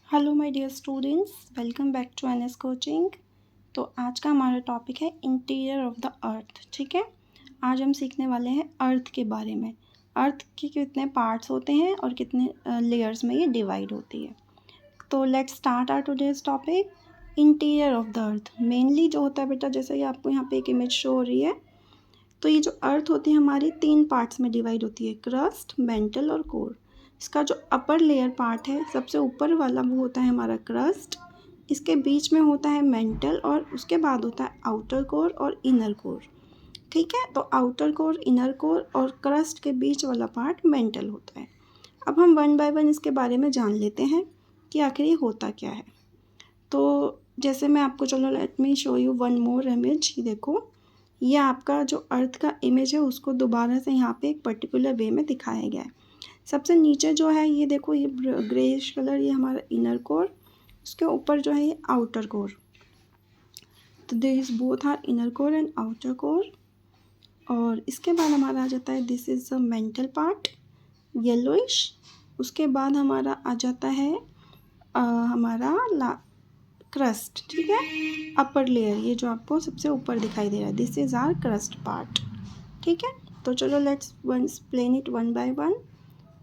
Hello my dear students, welcome back to NS coaching. तो आज का हमारा टॉपिक है इंटीरियर ऑफ द अर्थ। ठीक है, आज हम सीखने वाले हैं अर्थ के बारे में। अर्थ के कितने पार्ट्स होते हैं और कितने लेयर्स में ये डिवाइड होती है। तो let's start our today's topic, interior of the earth. Mainly जो होता है बेटा, जैसे कि आपको यहाँ पे एक इमेज शो हो रही है, तो ये जो अर्थ होती है हमारी 3 पार्ट्स में डिवाइड होती है, क्रस्ट, मेंटल और कोर। इसका जो अपर लेयर पार्ट है, सबसे ऊपर वाला, वो होता है हमारा क्रस्ट। इसके बीच में होता है मेंटल और उसके बाद होता है आउटर कोर और इनर कोर। ठीक है, तो आउटर कोर, इनर कोर और क्रस्ट के बीच वाला पार्ट मेंटल होता है। अब हम वन बाय वन इसके बारे में जान लेते हैं कि आखिर ये होता क्या है। तो जैसे मैं आपको, चलो let me show you one more image. ये देखो, ये आपका जो अर्थ का इमेज है उसको दोबारा से यहाँ पे एक पर्टिकुलर वे में दिखाया गया है। सबसे नीचे जो है ये देखो, ये ग्रेइश कलर, ये हमारा इनर कोर, उसके ऊपर जो है ये आउटर कोर। तो this both are inner core and outer core. और इसके बाद हमारा आ जाता है this is the mantle part, yellowish. उसके बाद हमारा आ जाता है हमारा क्रस्ट। ठीक है, अपर लेयर, ये जो आपको सबसे ऊपर दिखाई दे रहा है, this is our crust part. ठीक है, तो चलो let's one explain it one by one.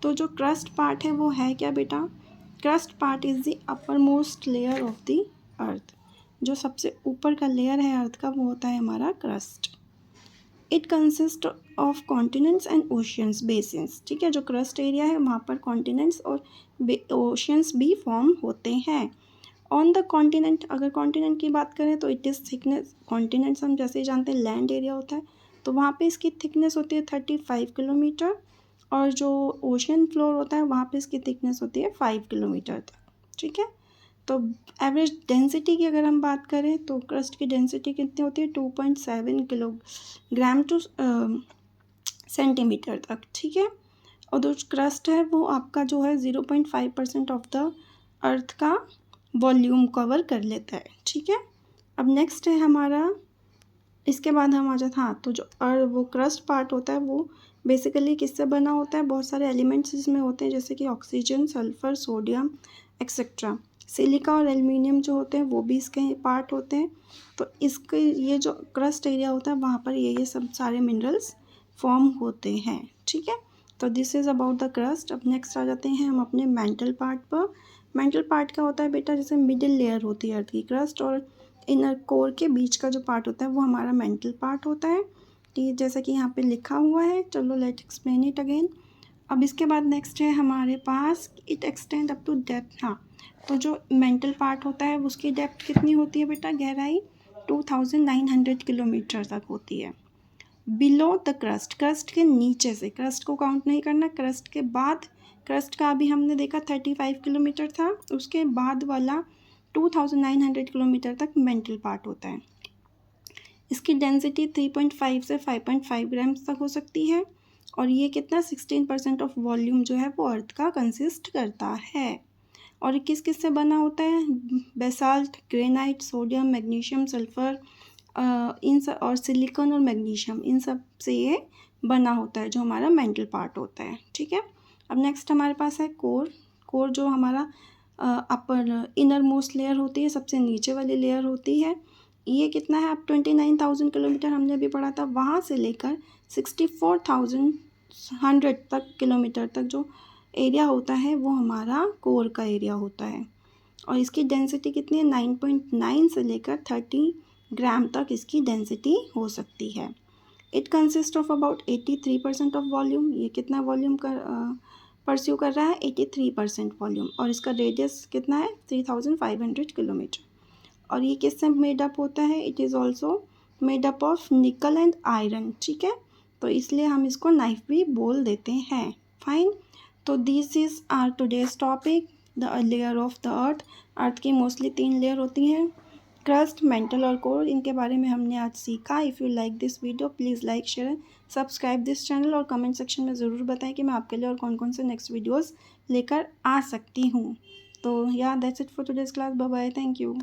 तो जो क्रस्ट पार्ट है वो है क्या बेटा? Crust part is the upper most layer of the earth. जो सबसे ऊपर का लेयर है अर्थ का, वो होता है हमारा crust. It consist of continents and oceans, basins. ठीक है, जो क्रस्ट एरिया है वहाँ पर कॉन्टिनेंट्स और ओशियंस भी फॉर्म होते हैं। ऑन द कॉन्टिनेंट, अगर कॉन्टिनेंट की बात करें तो इट इज़ थिकनेस, कॉन्टिनेंट्स हम जैसे ही जानते हैं लैंड एरिया होता है, तो वहाँ पे इसकी थिकनेस होती है 35 किलोमीटर। और जो ओशन फ्लोर होता है वहाँ पे इसकी थिकनेस होती है 5 किलोमीटर तक। ठीक है, तो एवरेज डेंसिटी की अगर हम बात करें तो क्रस्ट की डेंसिटी कितनी होती है? 2.7 किलोग्राम टू सेंटीमीटर तक। ठीक है, और जो क्रस्ट है वो आपका जो है 0.5% ऑफ द अर्थ का वॉल्यूम कवर कर लेता है। ठीक है, अब नेक्स्ट है हमारा, इसके बाद हम आ जाते, हाँ, तो जो वो क्रस्ट पार्ट होता है वो बेसिकली किससे बना होता है? बहुत सारे एलिमेंट्स इसमें होते हैं, जैसे कि oxygen, sulphur, sodium etcetera. Silica और एल्युमिनियम जो होते हैं वो भी इसके पार्ट होते हैं। तो इसके ये जो क्रस्ट एरिया होता है वहाँ पर ये सब सारे मिनरल्स फॉर्म होते हैं। ठीक है, तो this is about the crust. अब नेक्स्ट आ जाते हैं हम अपने मेंटल पार्ट पर। मेंटल पार्ट क्या होता है बेटा? जैसे मिडिल लेयर होती है अर्थ की, क्रस्ट और इनर कोर के बीच का जो पार्ट होता है वो हमारा मेंटल पार्ट होता है। ठीक, जैसा कि यहाँ पे लिखा हुआ है। चलो लेट एक्सप्लेन इट अगेन। अब इसके बाद नेक्स्ट है हमारे पास, it extend up to depth. हाँ, तो जो मेंटल पार्ट होता है उसकी डेप्थ कितनी होती है बेटा? गहराई 2900 किलोमीटर तक होती है। बिलो द क्रस्ट, क्रस्ट के नीचे से, क्रस्ट को काउंट नहीं करना, क्रस्ट के बाद, क्रस्ट का अभी हमने देखा 35 किलोमीटर था, उसके बाद वाला 2900 किलोमीटर तक मेंटल पार्ट होता है। इसकी डेंसिटी 3.5 से 5.5 ग्राम्स तक हो सकती है। और ये कितना 16% ऑफ वॉल्यूम जो है वो अर्थ का कंसिस्ट करता है। और किस किस से बना होता है? Basalt, granite, sodium, magnesium, sulphur, इन सब, और सिलिकॉन और मैग्नीशियम, इन सब से ये बना होता है जो हमारा मेंटल पार्ट होता है। ठीक है, अब नेक्स्ट हमारे पास है कोर। कोर जो हमारा अपर इनर मोस्ट लेयर होती है, सबसे नीचे वाली लेयर होती है। ये कितना है? अब 29,000 किलोमीटर हमने अभी पढ़ा था, वहाँ से लेकर 64,100 तक किलोमीटर तक जो एरिया होता है वो हमारा कोर का एरिया होता है। और इसकी डेंसिटी कितनी है? 9.9 से लेकर 30 ग्राम तक इसकी डेंसिटी हो सकती है। It consist of about 83% of volume. ये कितना वॉल्यूम परस्यू कर रहा है? 83% वॉल्यूम। और इसका रेडियस कितना है? 3500 किलोमीटर। और ये किससे मेड अप होता है? It is also made up of निकल एंड आयरन। ठीक है, तो इसलिए हम इसको नाइफ भी बोल देते हैं। फाइन, तो this is our today's topic, the layer of the earth. Earth की मोस्टली 3 लेयर होती हैं, क्रस्ट, मेंटल और कोर। इनके बारे में हमने आज सीखा। If you like this video please like, share, subscribe this channel, और कमेंट सेक्शन में ज़रूर बताएं कि मैं आपके लिए और कौन कौन से नेक्स्ट वीडियोज़ लेकर आ सकती हूँ। तो yeah that's it for today's class. Bye bye, thank you.